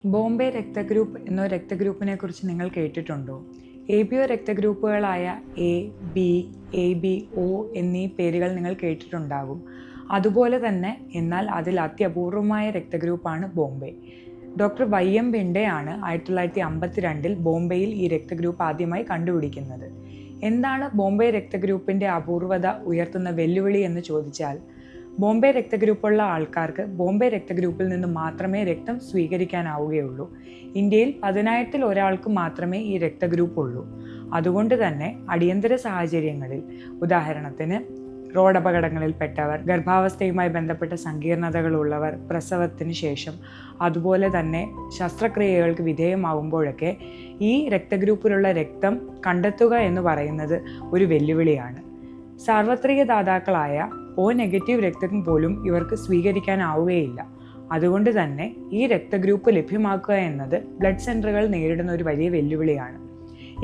ബോംബെ രക്തഗ്രൂപ്പ് എന്ന രക്തഗ്രൂപ്പിനെ കുറിച്ച് നിങ്ങൾ കേട്ടിട്ടുണ്ടോ? ABO രക്തഗ്രൂപ്പുകളായ A, B, AB, O എന്നീ പേരുകൾ നിങ്ങൾ കേട്ടിട്ടുണ്ടാകും. അതുപോലെ തന്നെ എന്നാൽ അതിൽ അത്യപൂർവമായ രക്തഗ്രൂപ്പാണ് ബോംബെ. ഡോക്ടർ YM ബിണ്ടയാണ് 1952 ബോംബെയിൽ ഈ രക്തഗ്രൂപ്പ് ആദ്യമായി കണ്ടുപിടിക്കുന്നത്. എന്താണ് ബോംബെ രക്തഗ്രൂപ്പിൻ്റെ അപൂർവത ഉയർത്തുന്ന വെല്ലുവിളി എന്ന് ചോദിച്ചാൽ, ബോംബെ രക്തഗ്രൂപ്പുള്ള ആൾക്കാർക്ക് ബോംബെ രക്തഗ്രൂപ്പിൽ നിന്ന് മാത്രമേ രക്തം സ്വീകരിക്കാനാവുകയുള്ളൂ. ഇന്ത്യയിൽ 10,000-ൽ ഒരാൾക്ക് മാത്രമേ ഈ രക്തഗ്രൂപ്പ് ഉള്ളൂ. അതുകൊണ്ട് തന്നെ അടിയന്തര സാഹചര്യങ്ങളിൽ, ഉദാഹരണത്തിന് റോഡപകടങ്ങളിൽപ്പെട്ടവർ, ഗർഭാവസ്ഥയുമായി ബന്ധപ്പെട്ട സങ്കീർണതകളുള്ളവർ, പ്രസവത്തിന് ശേഷം, അതുപോലെ തന്നെ ശസ്ത്രക്രിയകൾക്ക് വിധേയമാകുമ്പോഴൊക്കെ ഈ രക്തഗ്രൂപ്പിലുള്ള രക്തം കണ്ടെത്തുക എന്ന് പറയുന്നത് ഒരു വെല്ലുവിളിയാണ്. സാർവത്രിക ദാതാക്കളായ O നെഗറ്റീവ് രക്തം പോലും ഇവർക്ക് സ്വീകരിക്കാനാവുകയില്ല. അതുകൊണ്ട് തന്നെ ഈ രക്തഗ്രൂപ്പ് ലഭ്യമാക്കുക എന്നത് ബ്ലഡ് സെൻ്ററുകൾ നേരിടുന്ന ഒരു വലിയ വെല്ലുവിളിയാണ്.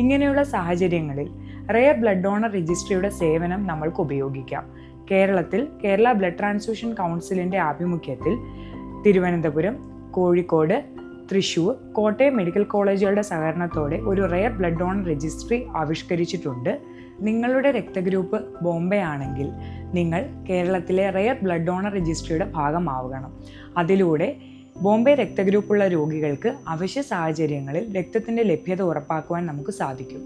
ഇങ്ങനെയുള്ള സാഹചര്യങ്ങളിൽ റെയർ ബ്ലഡ് ഡോണർ രജിസ്ട്രിയുടെ സേവനം നമ്മൾക്ക് ഉപയോഗിക്കാം. കേരളത്തിൽ കേരള ബ്ലഡ് ട്രാൻസ്ഫ്യൂഷൻ കൗൺസിലിൻ്റെ ആഭിമുഖ്യത്തിൽ തിരുവനന്തപുരം, കോഴിക്കോട്, തൃശ്ശൂർ, കോട്ടയം മെഡിക്കൽ കോളേജുകളുടെ സഹകരണത്തോടെ ഒരു റെയർ ബ്ലഡ് ഡോണർ രജിസ്ട്രി ആവിഷ്കരിച്ചിട്ടുണ്ട്. നിങ്ങളുടെ രക്തഗ്രൂപ്പ് ബോംബെ ആണെങ്കിൽ നിങ്ങൾ കേരളത്തിലെ റെയർ ബ്ലഡ് ഡോണർ രജിസ്ട്രിയുടെ ഭാഗമാവണം. അതിലൂടെ ബോംബെ രക്തഗ്രൂപ്പുള്ള രോഗികൾക്ക് അവശ്യ സാഹചര്യങ്ങളിൽ രക്തത്തിൻ്റെ ലഭ്യത ഉറപ്പാക്കുവാൻ നമുക്ക് സാധിക്കും.